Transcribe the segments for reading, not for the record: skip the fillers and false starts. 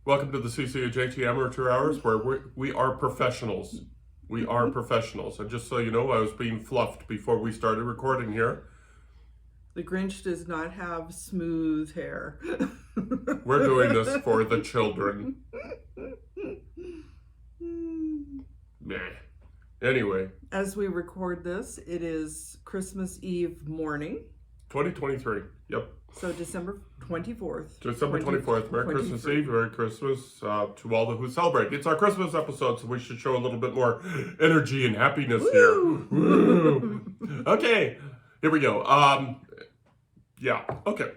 Welcome to the CCHT Amateur Hours, where we are professionals. We are professionals. And just so you know, I was being fluffed before we started recording here. The Grinch does not have smooth hair. We're doing this for the children. Meh. Anyway. As we record this, it is Christmas Eve morning. 2023. Yep. So December 24th. December 24th. Merry Christmas Eve. Merry Christmas to all who celebrate. It's our Christmas episode, so we should show a little bit more energy and happiness here. Woo! Okay. Here we go. Yeah. Okay.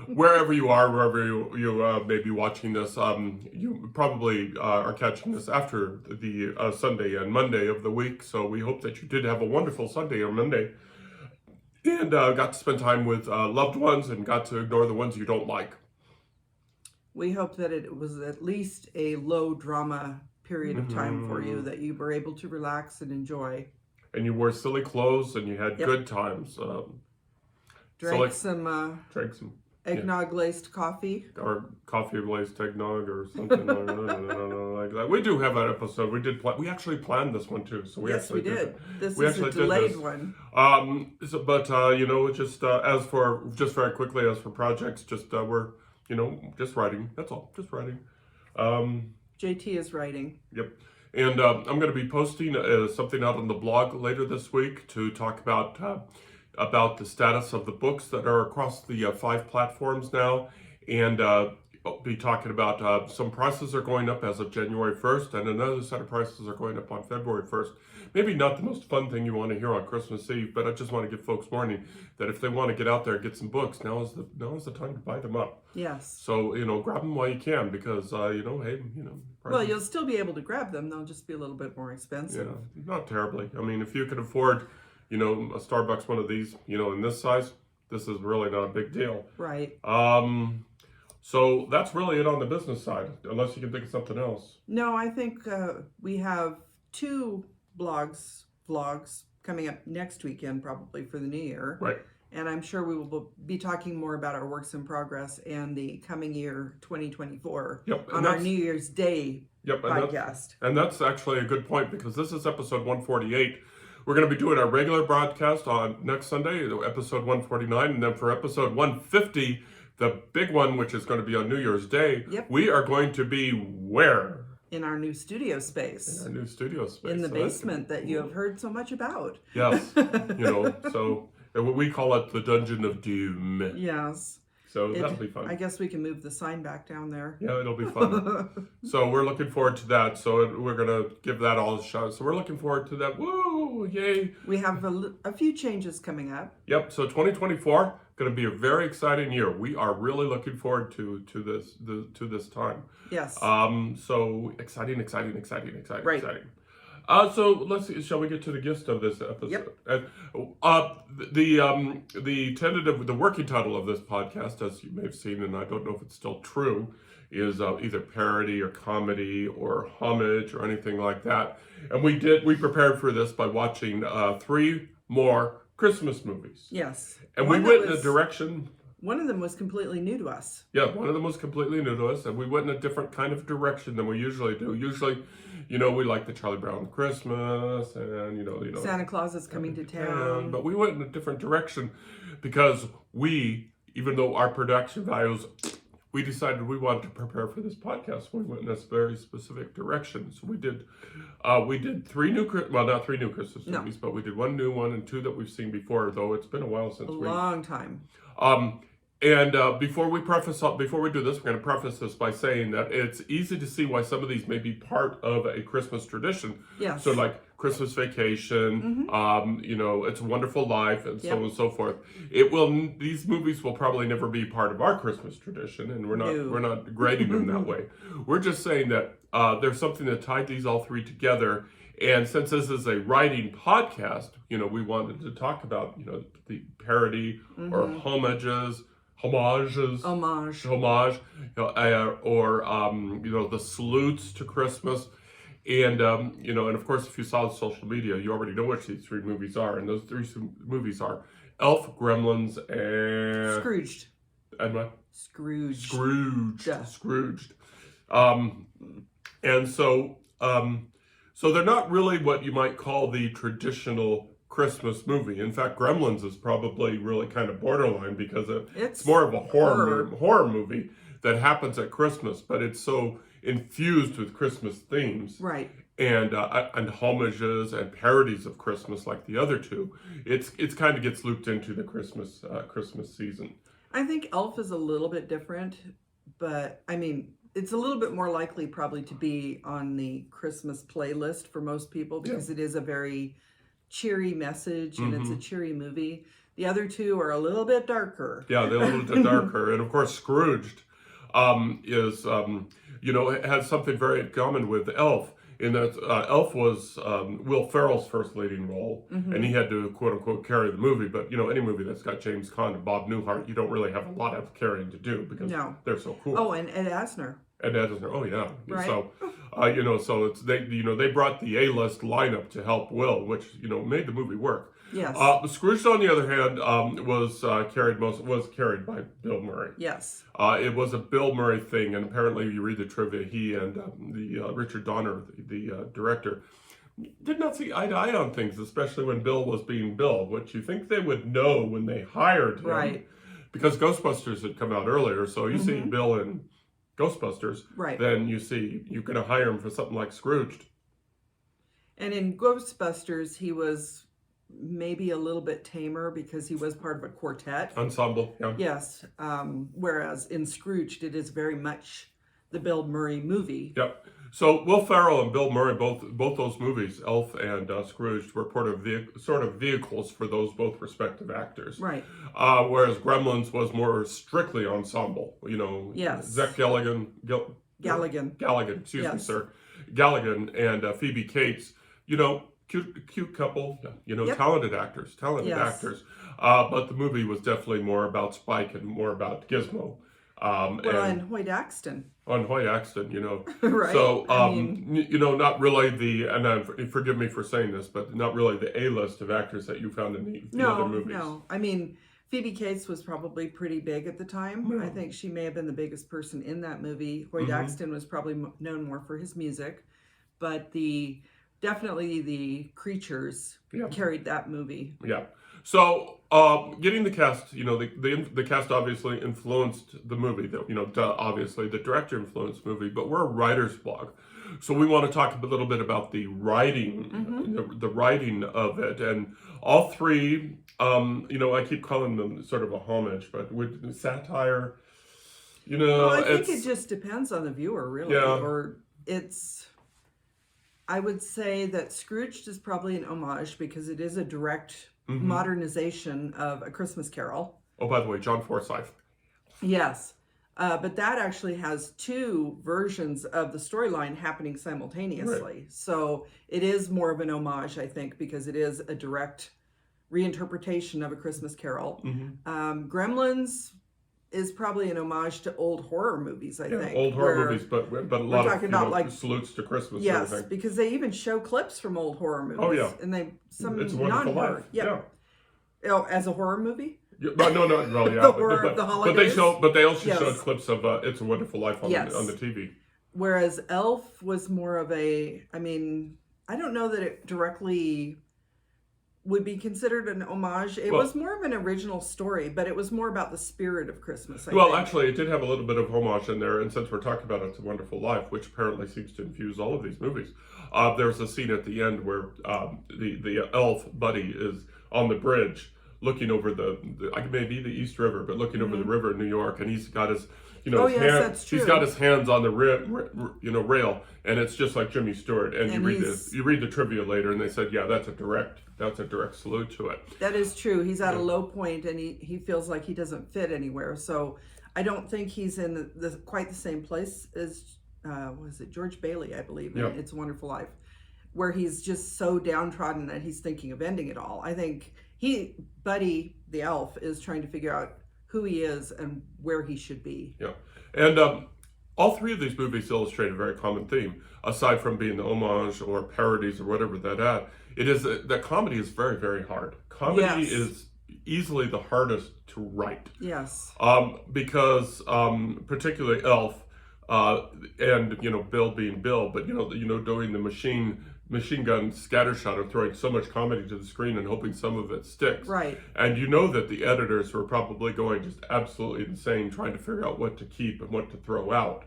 Wherever you are, wherever you may be watching this, you probably are catching this after the Sunday and Monday of the week. So we hope that you did have a wonderful Sunday or Monday and got to spend time with loved ones and got to ignore the ones you don't like. We hope that it was at least a low drama period of time for you, that you were able to relax and enjoy. And you wore silly clothes and you had good times. Drank some eggnog-laced coffee. Or coffee-laced eggnog or something like that. We do have that episode. We actually planned this one too. So we yes, actually we did. This we is a delayed one. Just very quickly, as for projects, we're, just writing. That's all. Just writing. JT is writing. Yep. And I'm going to be posting something out on the blog later this week to talk about the status of the books that are across the 5 platforms now, and be talking about some prices are going up as of January 1st, and another set of prices are going up on February 1st. Maybe not the most fun thing you want to hear on Christmas Eve, but I just want to give folks warning that if they want to get out there and get some books, now is the time to buy them up. Yes. So, grab them while you can, because, prices. Well, you'll still be able to grab them. They'll just be a little bit more expensive. Yeah, not terribly. I mean, if you can afford, a Starbucks one of these, in this size, this is really not a big deal. Right. So that's really it on the business side, unless you can think of something else. No, I think we have 2 vlogs coming up next weekend, probably for the new year. Right. And I'm sure we will be talking more about our works in progress and the coming year 2024 on our New Year's Day podcast. And that's actually a good point, because this is episode 148. We're going to be doing our regular broadcast on next Sunday, episode 149, and then for episode 150, the big one, which is going to be on New Year's Day, we are going to be where? In our new studio space. In our new studio space. In the basement that you have heard so much about. Yes. So we call it the Dungeon of Doom. Yes. So that'll be fun. I guess we can move the sign back down there. Yeah, it'll be fun. So we're looking forward to that. So we're going to give that all a shot. So we're looking forward to that. Woo! Yay! We have a few changes coming up. Yep. So 2024, going to be a very exciting year. We are really looking forward to this time. Yes. So exciting. Right. Exciting. So let's see. Shall we get to the gist of this episode? Yep. The working title of this podcast, as you may have seen, and I don't know if it's still true, is either parody or comedy or homage or anything like that. And we prepared for this by watching 3 more Christmas movies. Yes. And we went in a direction. One of them was completely new to us. Yeah, one of them was completely new to us, and we went in a different kind of direction than we usually do. Usually, we like the Charlie Brown Christmas, and Santa Claus is coming to town. But we went in a different direction because even though our production values, we decided we wanted to prepare for this podcast. We went in this very specific direction. So we did 3 new, not 3 new Christmas movies, but we did 1 new one and 2 that we've seen before, though it's been a while since long time. And before we do this, we're going to preface this by saying that it's easy to see why some of these may be part of a Christmas tradition. Yes. So like Christmas Vacation, It's a Wonderful Life, and so on and so forth. These movies will probably never be part of our Christmas tradition, and we're not grading them that way. We're just saying that there's something that tied these all 3 together. And since this is a writing podcast, we wanted to talk about, the parody or homages, the salutes to Christmas. And, and of course, if you saw the social media, you already know which these 3 movies are. And those 3 movies are Elf, Gremlins, and... Scrooged. And what? Scrooged. Um, and so, so they're not really what you might call the traditional Christmas movie. In fact, Gremlins is probably really kind of borderline because it's more of a horror movie that happens at Christmas, but it's so infused with Christmas themes. Right. And homages and parodies of Christmas, like the other two, it's kind of gets looped into the Christmas season. I think Elf is a little bit different, but I mean, it's a little bit more likely probably to be on the Christmas playlist for most people because it is a very cheery message and it's a cheery movie. The other two are a little bit darker. Yeah, they're a little bit darker, and of course, Scrooged is has something very in common with Elf. In that Elf was Will Ferrell's first leading role, and he had to quote unquote carry the movie. But any movie that's got James Caan and Bob Newhart, you don't really have a lot of carrying to do because they're so cool. Oh, and Ed Asner. Oh yeah. Right. So so it's they brought the A-list lineup to help Will, which made the movie work. Yes. Scrooged, on the other hand, was carried by Bill Murray. Yes. It was a Bill Murray thing, and apparently, you read the trivia, he and Richard Donner, the director, did not see eye to eye on things, especially when Bill was being Bill, which you think they would know when they hired him, right? Because Ghostbusters had come out earlier, so you see Bill in Ghostbusters, right? Then you're going to hire him for something like Scrooged. And in Ghostbusters, he was maybe a little bit tamer because he was part of a quartet ensemble. Yeah. Yes. Whereas in Scrooged, it is very much the Bill Murray movie. Yep. So Will Ferrell and Bill Murray, both those movies, Elf and Scrooged, were sort of vehicles for those both respective actors. Right. Whereas Gremlins was more strictly ensemble. Yes. Zach Galligan. Excuse me, sir. Galligan and Phoebe Cates. Cute couple, talented actors. But the movie was definitely more about Spike and more about Gizmo. And Hoyt Axton. On Hoyt Axton, Right. So, not really and forgive me for saying this, but not really the A-list of actors that you found in the other movies. No. I mean, Phoebe Cates was probably pretty big at the time. Yeah. I think she may have been the biggest person in that movie. Hoyt Axton was probably known more for his music, but definitely the creatures carried that movie. Yeah. So getting the cast, the cast obviously influenced the movie. Obviously the director influenced the movie, but we're a writer's blog, so we want to talk a little bit about the writing, the writing of it, and all three. I keep calling them sort of a homage, but with satire. Well, I think it just depends on the viewer, really, or it's. I would say that Scrooged is probably an homage because it is a direct modernization of A Christmas Carol. Oh, by the way, John Forsythe. Yes. But that actually has two versions of the storyline happening simultaneously. Right. So it is more of an homage, I think, because it is a direct reinterpretation of A Christmas Carol. Gremlins is probably an homage to old horror movies, I think. Old horror movies, but a lot of salutes to Christmas. Yes, and everything. Because they even show clips from old horror movies. Oh yeah, and It's a Wonderful Life. Yeah. Oh, as a horror movie? Yeah, no, well, yeah. The horror of the holidays. But they also showed clips of It's a Wonderful Life on the TV. Whereas Elf was more of I don't know that it directly would be considered an homage. It was more of an original story, but it was more about the spirit of Christmas. I think. Actually, it did have a little bit of homage in there, and since we're talking about It's a Wonderful Life, which apparently seems to infuse all of these movies, there's a scene at the end where the elf buddy is on the bridge looking over maybe the East River, but looking over the river in New York, and he's got his he's got his hands on the rail, and it's just like Jimmy Stewart. And you read the trivia later, and they said, that's a direct salute to it. That is true. He's at a low point, and he feels like he doesn't fit anywhere. So I don't think he's in quite the same place as was it George Bailey, I believe, in It's a Wonderful Life, where he's just so downtrodden that he's thinking of ending it all. I think Buddy the elf is trying to figure out who he is and where he should be. Yeah. And all three of these movies illustrate a very common theme, aside from being the homage or parodies or whatever it is that comedy is very, very hard. Comedy is, easily the hardest to write. Yes. Because particularly Elf, and Bill being Bill, but doing the machine gun scattershot of throwing so much comedy to the screen and hoping some of it sticks. Right. And you know that the editors were probably going just absolutely insane trying to figure out what to keep and what to throw out.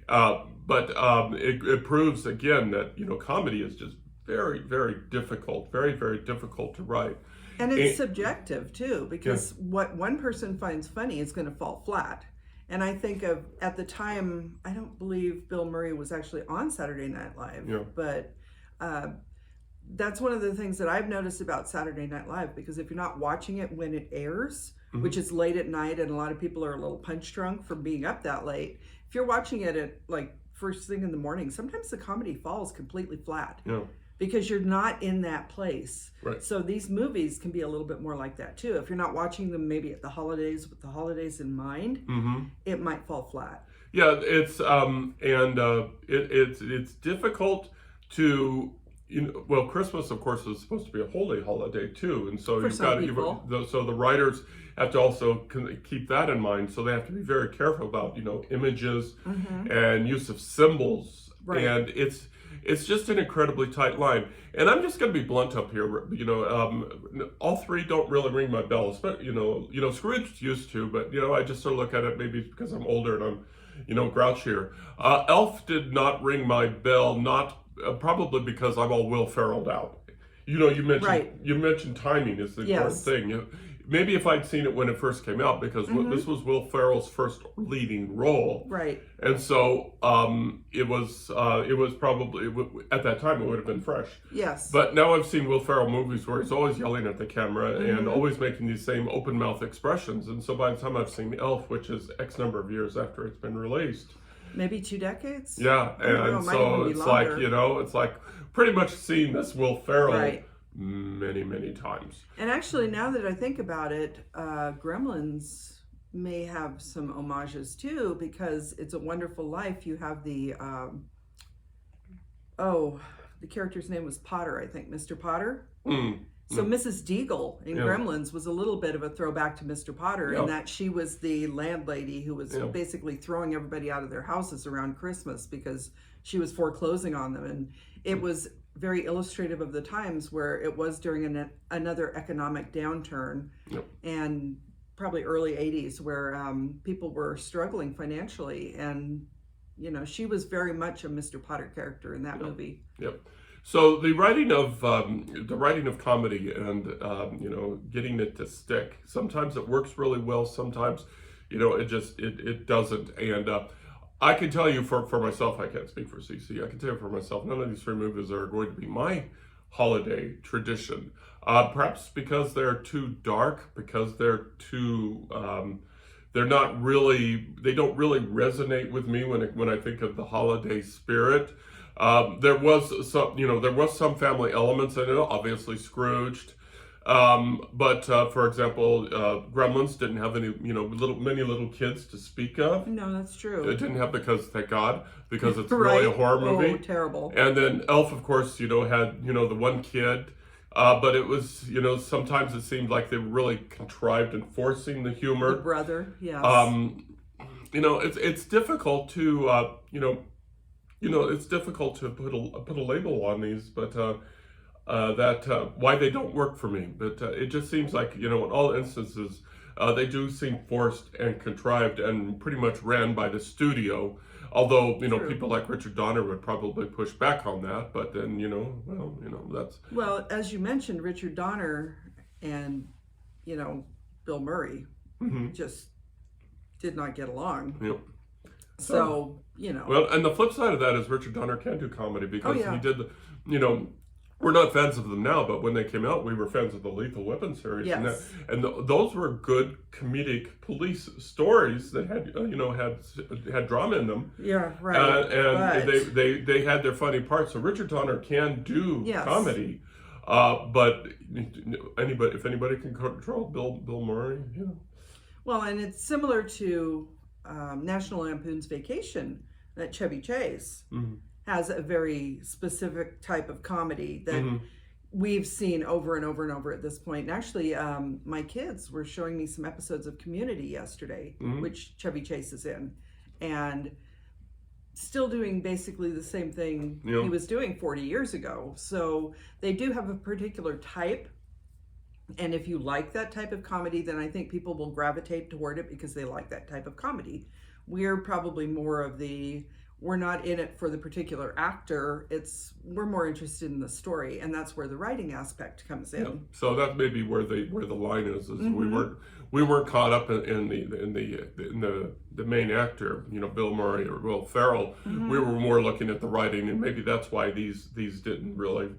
But it proves again that comedy is just very, very difficult, very, very difficult to write. And it's subjective too, because what one person finds funny is going to fall flat. And I think of, at the time, I don't believe Bill Murray was actually on Saturday Night Live, but that's one of the things that I've noticed about Saturday Night Live, because if you're not watching it when it airs, which is late at night, and a lot of people are a little punch drunk from being up that late, if you're watching it at like first thing in the morning, sometimes the comedy falls completely flat. Because you're not in that place. Right. So these movies can be a little bit more like that too. If you're not watching them maybe at the holidays with the holidays in mind, it might fall flat. Yeah, it's it's difficult to well, Christmas of course is supposed to be a holy holiday too, and so so the writers have to also keep that in mind. So they have to be very careful about images and use of symbols, and it's just an incredibly tight line. And I'm just going to be blunt up here. All three don't really ring my bells, but Scrooged used to, but I just sort of look at it maybe because I'm older and I'm grouchier. Elf did not ring my bell, not probably because I'm all Will Ferrelled out. You mentioned timing is the important thing. Maybe if I'd seen it when it first came out, because this was Will Ferrell's first leading role, right? And so it was probably at that time it would have been fresh. Yes. But now I've seen Will Ferrell movies where he's always yelling at the camera and always making these same open mouth expressions. And so by the time I've seen Elf, which is X number of years after it's been released, maybe 2 decades. Yeah, and so it's like it's like pretty much seeing this Will Ferrell many, many times. And actually, now that I think about it, Gremlins may have some homages too, because It's a Wonderful Life. You have the the character's name was Potter, I think, Mr. Potter. So Mrs. Deagle in Gremlins was a little bit of a throwback to Mr. Potter, in that she was the landlady who was basically throwing everybody out of their houses around Christmas because she was foreclosing on them. And it was very illustrative of the times where it was during another economic downturn, and probably early 80s, where people were struggling financially. And she was very much a Mr. Potter character in that movie. So the writing of comedy and getting it to stick, sometimes it works really well, sometimes it doesn't. And I can tell you for myself, I can't speak for CC, I can tell you for myself, none of these three movies are going to be my holiday tradition. Perhaps because they're too dark, because they're too they don't really resonate with me when I think of the holiday spirit. There was some family elements in it, obviously Scrooged. But for example, Gremlins didn't have any, many little kids to speak of. No, that's true. It didn't have thank God, because it's really a horror movie. Oh, terrible. And then Elf, of course, had, the one kid. But it was, sometimes it seemed like they were really contrived in forcing the humor. The brother, yes. It's difficult to, it's difficult to put a label on these, but why they don't work for me. But it just seems like, in all instances, they do seem forced and contrived and pretty much ran by the studio. Although, people like Richard Donner would probably push back on that, but then, that's... Well, as you mentioned, Richard Donner and, Bill Murray just did not get along. Yep. So, Well, and the flip side of that is Richard Donner can do comedy, because he did, we're not fans of them now, but when they came out, we were fans of the Lethal Weapon series. Yes. And those were good comedic police stories that had, had drama in them. Yeah, right. And they had their funny parts. So Richard Donner can do comedy, but if anybody can control Bill Murray, Well, and it's similar to National Lampoon's Vacation, that Chevy Chase has a very specific type of comedy that we've seen over and over and over at this point. And actually, my kids were showing me some episodes of Community yesterday, which Chevy Chase is in, and still doing basically the same thing he was doing 40 years ago. So they do have a particular type. And if you like that type of comedy, then I think people will gravitate toward it because they like that type of comedy. We're probably more of we're not in it for the particular actor. We're more interested in the story, and that's where the writing aspect comes in. Yeah. So that may be where the line is we weren't caught up in the main actor, Bill Murray or Will Ferrell. We were more looking at the writing, and maybe that's why these didn't really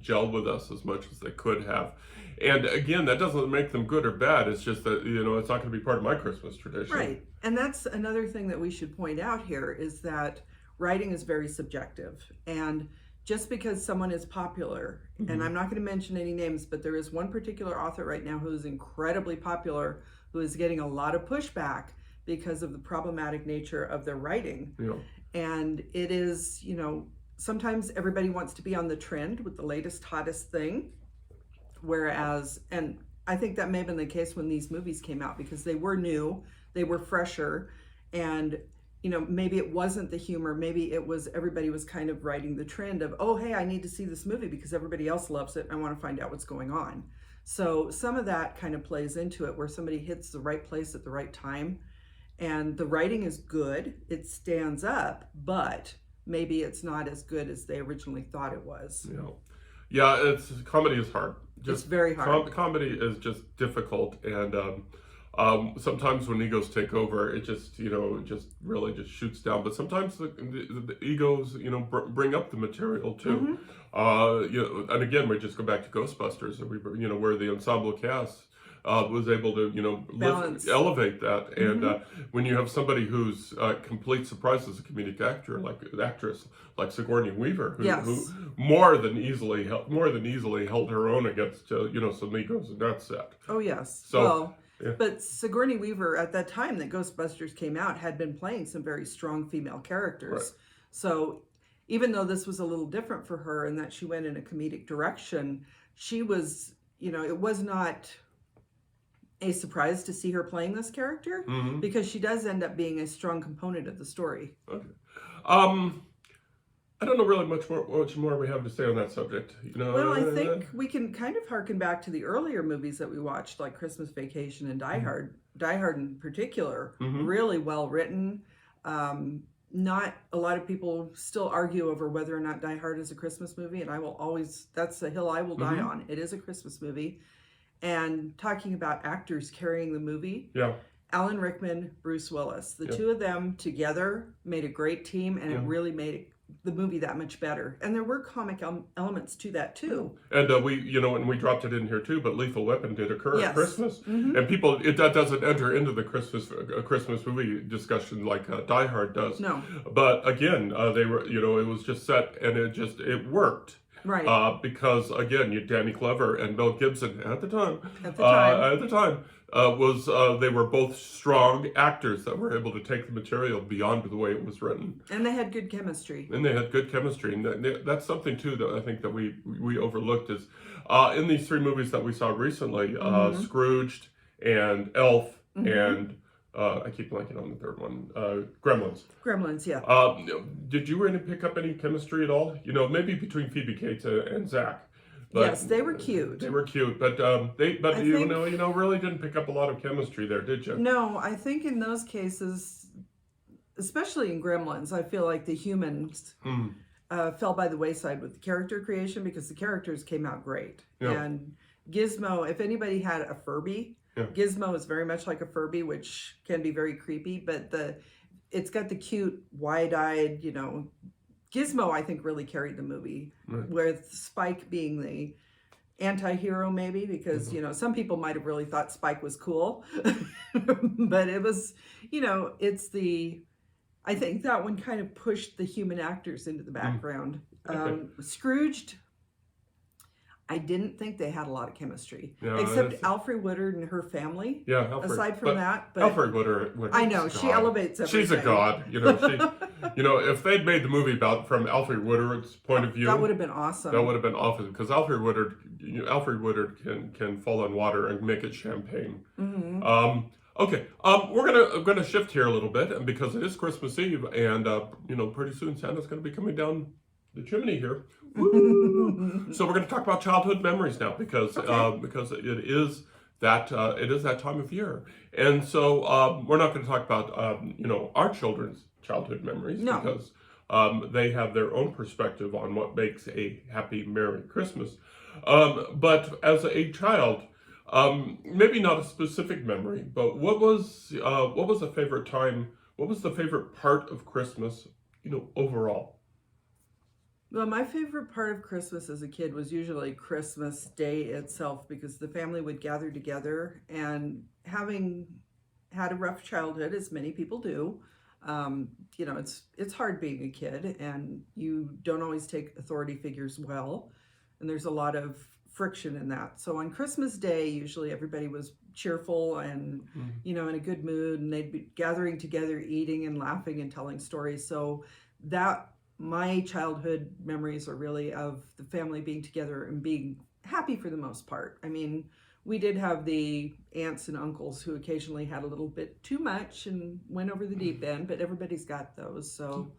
gel with us as much as they could have. And again, that doesn't make them good or bad. It's just that it's not going to be part of my Christmas tradition. Right. And that's another thing that we should point out here is that writing is very subjective. And just because someone is popular, and I'm not going to mention any names, but there is one particular author right now who is incredibly popular, who is getting a lot of pushback because of the problematic nature of their writing. Yeah. And it is, sometimes everybody wants to be on the trend with the latest, hottest thing. Whereas, and I think that may have been the case when these movies came out because they were new, they were fresher, and maybe it wasn't the humor, maybe it was everybody was kind of riding the trend of, oh, hey, I need to see this movie because everybody else loves it. I want to find out what's going on. So some of that kind of plays into it where somebody hits the right place at the right time, and the writing is good, it stands up, but maybe it's not as good as they originally thought it was. Yeah, comedy is hard. It's very hard. Comedy is just difficult, and sometimes when egos take over, it just really just shoots down. But sometimes the egos bring up the material too. And again, we just go back to Ghostbusters, and where the ensemble cast was able to elevate that. And when you have somebody who's complete surprise as a comedic actress like Sigourney Weaver, who more than easily held her own against some egos in that set. Oh yes. So. But Sigourney Weaver, at that time that Ghostbusters came out, had been playing some very strong female characters. Right. So even though this was a little different for her in that she went in a comedic direction, she was, it was not a surprise to see her playing this character because she does end up being a strong component of the story. Okay. I don't know really much more we have to say on that subject. Well, I think we can kind of harken back to the earlier movies that we watched, like Christmas Vacation and Die Hard. Die Hard in particular, really well written. Not a lot of people still argue over whether or not Die Hard is a Christmas movie, and that's a hill I will die on. It is a Christmas movie. And talking about actors carrying the movie, Alan Rickman, Bruce Willis, the two of them together made a great team, and it really made the movie that much better. And there were comic elements to that too. And and we dropped it in here too, but Lethal Weapon did occur at Christmas. And that doesn't enter into the Christmas movie discussion like Die Hard does. No. But again, they were, it was just set, and it worked. Right. Because again, Danny Glover and Mel Gibson at the time they were both strong actors that were able to take the material beyond the way it was written. And they had good chemistry. And that's something too that I think that we overlooked is in these three movies that we saw recently, Scrooged and Elf and I keep blanking on the third one. Gremlins. Gremlins, yeah. Did you really pick up any chemistry at all? Maybe between Phoebe Cates and Zach. But yes, they were cute. They were cute, but really didn't pick up a lot of chemistry there, did you? No, I think in those cases, especially in Gremlins, I feel like the humans fell by the wayside with the character creation because the characters came out great. Yeah. And Gizmo, if anybody had a Furby. Yeah. Gizmo is very much like a Furby, which can be very creepy, but it's got the cute, wide-eyed, Gizmo, I think, really carried the movie, with Spike being the anti-hero maybe, because, some people might have really thought Spike was cool, but it was, I think that one kind of pushed the human actors into the background. Scrooged, I didn't think they had a lot of chemistry, except Alfre Woodard and her family. Yeah, Alfred. Aside from that, but Alfre Woodard. I know she elevates everything. She's a god. If they'd made the movie from Alfre Woodard's point of view, that would have been awesome. That would have been awesome because Alfre Woodard, Alfred Woodard can fall on water and make it champagne. Mm-hmm. Okay, we're gonna shift here a little bit, and because it is Christmas Eve, and pretty soon Santa's gonna be coming down the chimney here. Woo! So we're gonna talk about childhood memories now, because it is that time of year, and so we're not gonna talk about our children's childhood memories, No. because they have their own perspective on what makes a happy, Merry Christmas. But as a child, maybe not a specific memory, but what was a favorite time? What was the favorite part of Christmas, overall? Well, my favorite part of Christmas as a kid was usually Christmas Day itself, because the family would gather together, and having had a rough childhood, as many people do, it's hard being a kid, and you don't always take authority figures well, and there's a lot of friction in that. So on Christmas Day, usually everybody was cheerful and in a good mood, and they'd be gathering together, eating and laughing and telling stories. So that my childhood memories are really of the family being together and being happy for the most part. I mean, we did have the aunts and uncles who occasionally had a little bit too much and went over the deep end, but everybody's got those. So,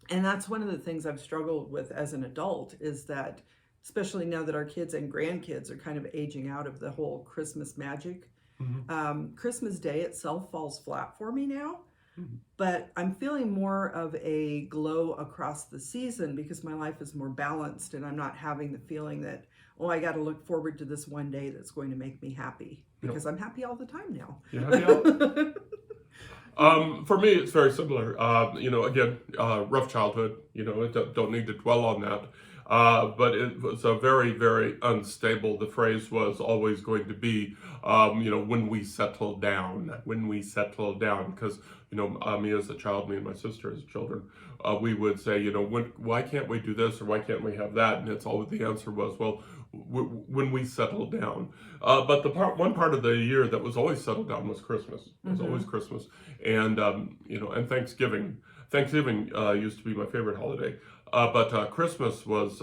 and that's one of the things I've struggled with as an adult, is that, especially now that our kids and grandkids are kind of aging out of the whole Christmas magic, Christmas Day itself falls flat for me now. But I'm feeling more of a glow across the season, because my life is more balanced, and I'm not having the feeling that, I got to look forward to this one day that's going to make me happy, because I'm happy all the time now. You happy for me, it's very similar. Again, rough childhood. Don't need to dwell on that. But it was a very, very unstable. The phrase was always going to be, when we settle down, because, me as a child, me and my sister as children, we would say, why can't we do this, or why can't we have that? And it's always, the answer was, well, when we settle down. But one part of the year that was always settled down was Christmas. It was always Christmas. And, and Thanksgiving. Thanksgiving used to be my favorite holiday. But Christmas was,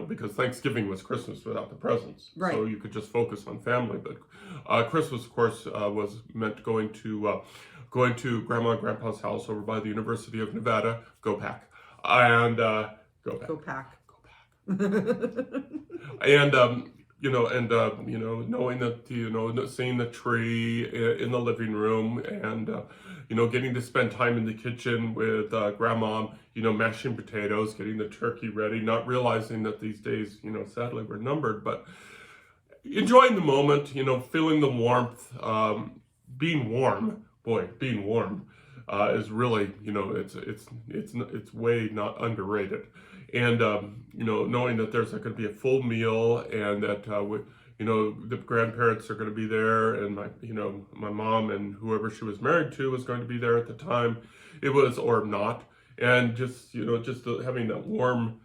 because Thanksgiving was Christmas without the presents. Right. So you could just focus on family. But Christmas, of course, was meant going to Grandma and Grandpa's house over by the University of Nevada. Go Pack. And go Pack. Go Pack. And knowing that, seeing the tree in the living room, and getting to spend time in the kitchen with Grandma, mashing potatoes, getting the turkey ready, not realizing that these days, sadly, we're numbered, but enjoying the moment, feeling the warmth, being warm. Boy, being warm is really, it's way not underrated. And, knowing that there's going to be a full meal, and that, the grandparents are going to be there, and my mom and whoever she was married to was going to be there at the time. It was, or not. And just, having that warm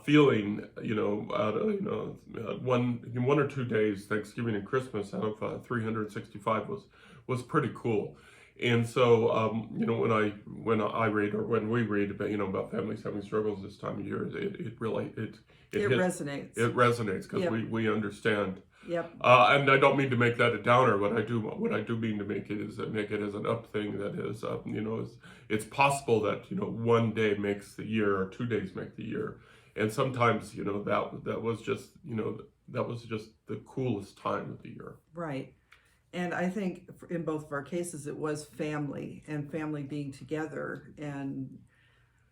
feeling, one or 2 days, Thanksgiving and Christmas out of 365 was pretty cool. And so, when we read about families having struggles this time of year, it resonates. It resonates, because we understand. Yep. And I don't mean to make that a downer. What I do mean to make it is make it as an up thing. That is, it's possible that one day makes the year, or 2 days make the year, and sometimes that was just the coolest time of the year. Right. And I think in both of our cases, it was family, and family being together. And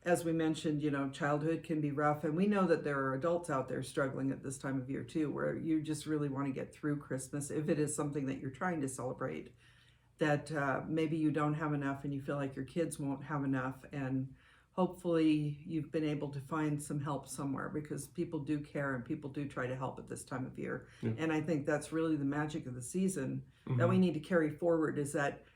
as we mentioned, childhood can be rough. And we know that there are adults out there struggling at this time of year too, where you just really want to get through Christmas. If it is something that you're trying to celebrate, that maybe you don't have enough, and you feel like your kids won't have enough. And hopefully you've been able to find some help somewhere, because people do care and people do try to help at this time of year. And I think that's really the magic of the season that we need to carry forward, is that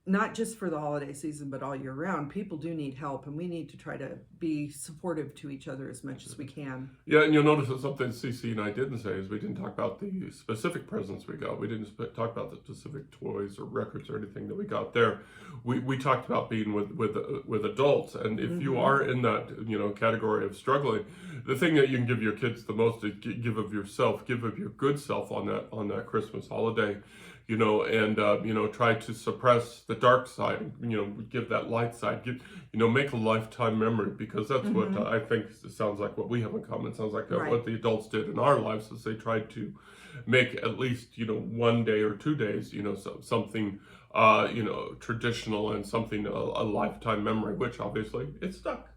not just for the holiday season, but all year round, people do need help, and we need to try to be supportive to each other as much as we can. Yeah, and you'll notice that something Cece and I didn't say is we didn't talk about the specific presents we got. We didn't talk about the specific toys or records or anything that we got there. We talked about being with adults, and if you are in that category of struggling, the thing that you can give your kids the most is give of yourself, give of your good self on that Christmas holiday. And try to suppress the dark side, give that light side, make a lifetime memory, because that's what I think sounds like what we have in common. It sounds like what the adults did in our lives is they tried to make at least, 1 day or 2 days, something, traditional and something, a lifetime memory, which obviously it stuck.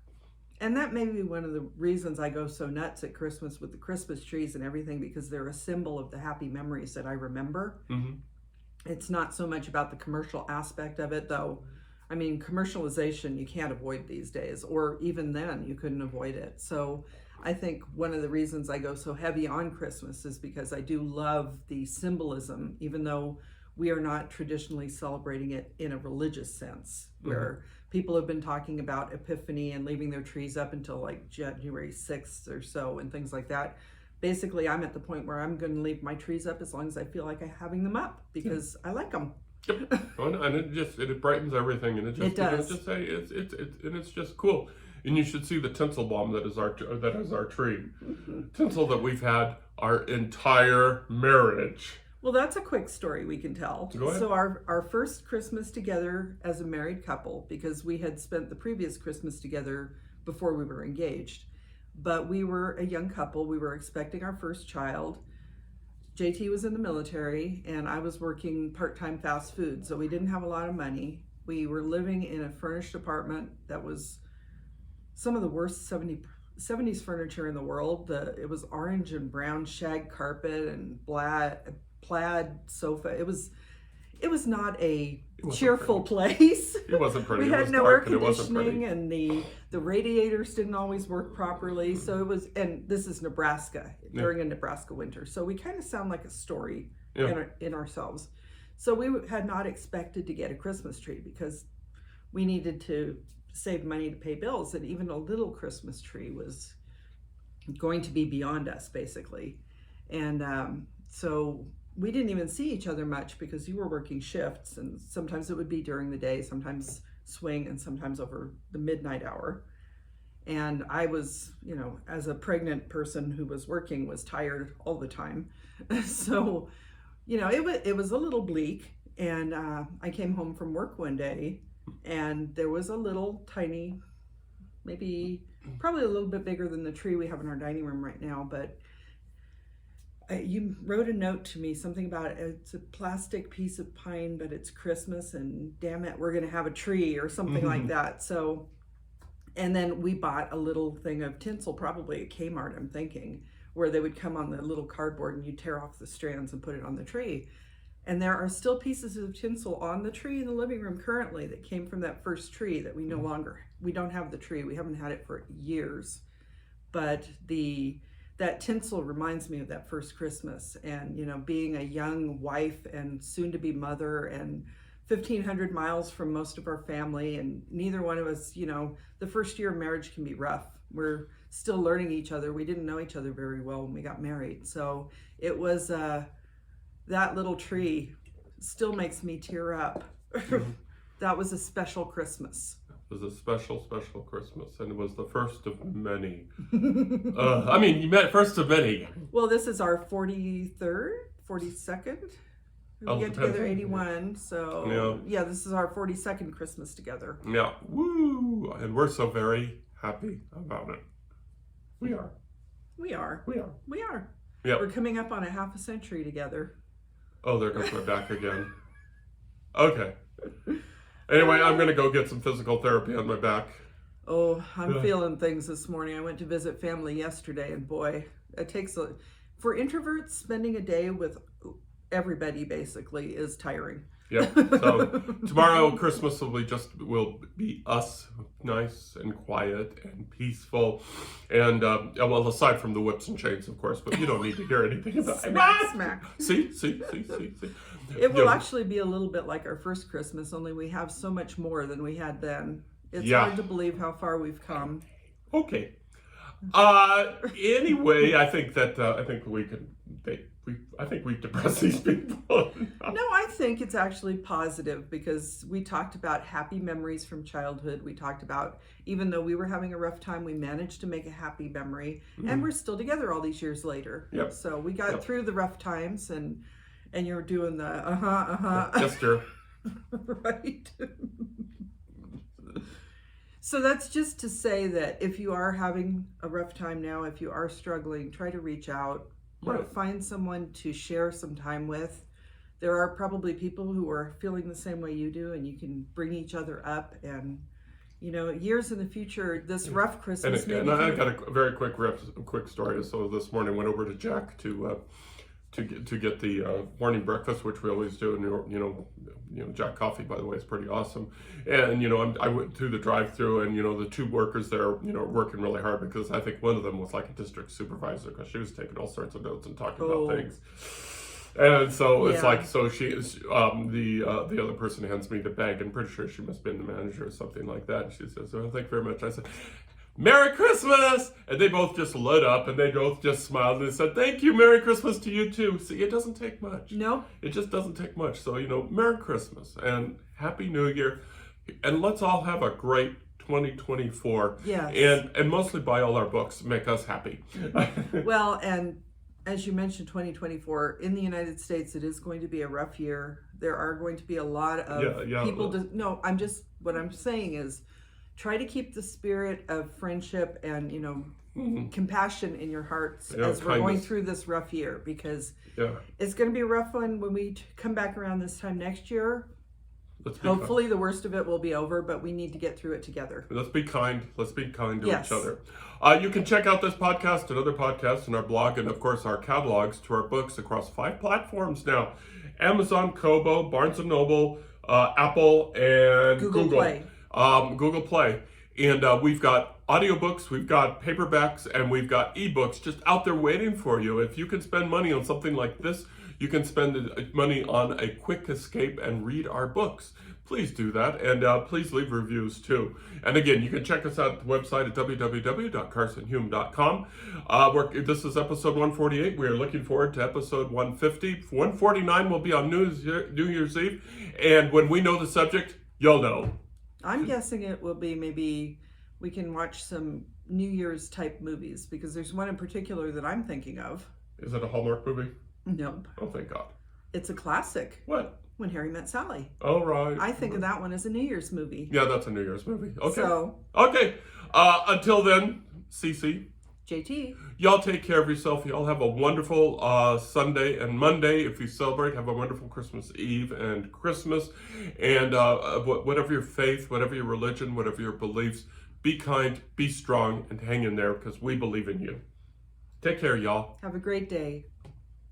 And that may be one of the reasons I go so nuts at Christmas with the Christmas trees and everything, because they're a symbol of the happy memories that I remember. Mm-hmm. It's not so much about the commercial aspect of it, though. I mean, commercialization you can't avoid these days, or even then you couldn't avoid it. So I think one of the reasons I go so heavy on Christmas is because I do love the symbolism, even though we are not traditionally celebrating it in a religious sense, where people have been talking about Epiphany and leaving their trees up until like January 6th or so and things like that. Basically, I'm at the point where I'm going to leave my trees up as long as I feel like I'm having them up, because I like them. Yep. And it brightens everything, and it does. It's just cool. And you should see the tinsel bomb that is our tree. Tinsel that we've had our entire marriage. Well, that's a quick story we can tell. Go ahead. So our first Christmas together as a married couple, because we had spent the previous Christmas together before we were engaged. But we were a young couple. We were expecting our first child. JT was in the military, and I was working part-time fast food, so we didn't have a lot of money. We were living in a furnished apartment that was some of the worst 70s furniture in the world. It was orange and brown shag carpet and plaid sofa. It was not a cheerful place. It wasn't pretty. We had no air conditioning, and the radiators didn't always work properly. So it was, and this is Nebraska during a Nebraska winter. So we kind of sound like a story in ourselves. So we had not expected to get a Christmas tree because we needed to save money to pay bills, and even a little Christmas tree was going to be beyond us, basically. And so we didn't even see each other much because you were working shifts, and sometimes it would be during the day, sometimes swing, and sometimes over the midnight hour. And I was, as a pregnant person who was working, was tired all the time. So, it was a little bleak. And I came home from work one day, and there was a little tiny, probably a little bit bigger than the tree we have in our dining room right now, but you wrote a note to me, something about it's a plastic piece of pine, but it's Christmas, and damn it, we're going to have a tree or something like that. So, and then we bought a little thing of tinsel, probably at Kmart, I'm thinking, where they would come on the little cardboard and you tear off the strands and put it on the tree. And there are still pieces of tinsel on the tree in the living room currently that came from that first tree that we we don't have the tree. We haven't had it for years. But that tinsel reminds me of that first Christmas, and being a young wife and soon to be mother, and 1,500 miles from most of our family, and neither one of us, the first year of marriage can be rough. We're still learning each other. We didn't know each other very well when we got married. So it was that little tree still makes me tear up. That was a special Christmas. It was a special, special Christmas, and it was the first of many. You met first of many. Well, this is our 43rd, 42nd. We get together 81, so yeah, this is our 42nd Christmas together. Yeah, woo! And we're so very happy about it. We are. Yeah. We're coming up on a half a century together. Oh, there goes my back again. Okay. Anyway, I'm going to go get some physical therapy on my back. Oh, I'm feeling things this morning. I went to visit family yesterday, and boy, it takes for introverts, spending a day with everybody basically is tiring. Yeah. So tomorrow, Christmas will be us, nice and quiet and peaceful, and well, aside from the whips and chains, of course. But you don't need to hear anything about it. Smack. See. It will actually be a little bit like our first Christmas, only we have so much more than we had then. It's hard to believe how far we've come. Okay. Anyway, I think we can. I think we've depressed these people. No, I think it's actually positive because we talked about happy memories from childhood. We talked about, even though we were having a rough time, we managed to make a happy memory, and we're still together all these years later. Yep. So we got through the rough times, and you're doing the Yes, sir. right. So that's just to say that if you are having a rough time now, if you are struggling, try to reach out. Right. Find someone to share some time with. There are probably people who are feeling the same way you do, and you can bring each other up. And years in the future, this rough Christmas. And I got a very quick story. So this morning, I went over to Jack to get the morning breakfast, which we always do. And Jack Coffee, by the way, is pretty awesome. And I went through the drive-through, and the two workers there, are working really hard because I think one of them was like a district supervisor because she was taking all sorts of notes and talking about things. And so it's like, so she is the other person hands me the bag, and pretty sure she must have been the manager or something like that. And she says, "Oh, thank you very much." I said, "Merry Christmas!" And they both just lit up, and they both just smiled and said, "Thank you, Merry Christmas to you too." See, it doesn't take much. No. It just doesn't take much. So, Merry Christmas and Happy New Year. And let's all have a great 2024. Yes. And mostly buy all our books. Make us happy. Well, and as you mentioned, 2024, in the United States, it is going to be a rough year. There are going to be a lot of people. What I'm saying is, try to keep the spirit of friendship and, compassion in your hearts as we're going through this rough year, because it's going to be a rough one when we come back around this time next year. Hopefully the worst of it will be over, but we need to get through it together. Let's be kind. Let's be kind to each other. You can check out this podcast and other podcasts in our blog, and of course our catalogs to our books across 5 platforms now: Amazon, Kobo, Barnes & Noble, Apple, and Google Play. Google Play. And we've got audiobooks, we've got paperbacks, and we've got ebooks just out there waiting for you. If you can spend money on something like this, you can spend money on a quick escape and read our books. Please do that, and please leave reviews too. And again, you can check us out at the website at www.carsonhume.com. This is episode 148. We are looking forward to episode 150. 149 will be on New Year's Eve, and when we know the subject, you'll know. I'm guessing it will be, maybe we can watch some New Year's type movies, because there's one in particular that I'm thinking of. Is it a Hallmark movie? Nope. Oh, thank God. It's a classic. What? When Harry Met Sally. Oh, right. I think of that one as a New Year's movie. Yeah, that's a New Year's movie. Okay. Okay. Until then, Cece. JT. Y'all take care of yourself. Y'all have a wonderful Sunday and Monday. If you celebrate, have a wonderful Christmas Eve and Christmas. And whatever your faith, whatever your religion, whatever your beliefs, be kind, be strong, and hang in there, because we believe in you. Take care, y'all. Have a great day.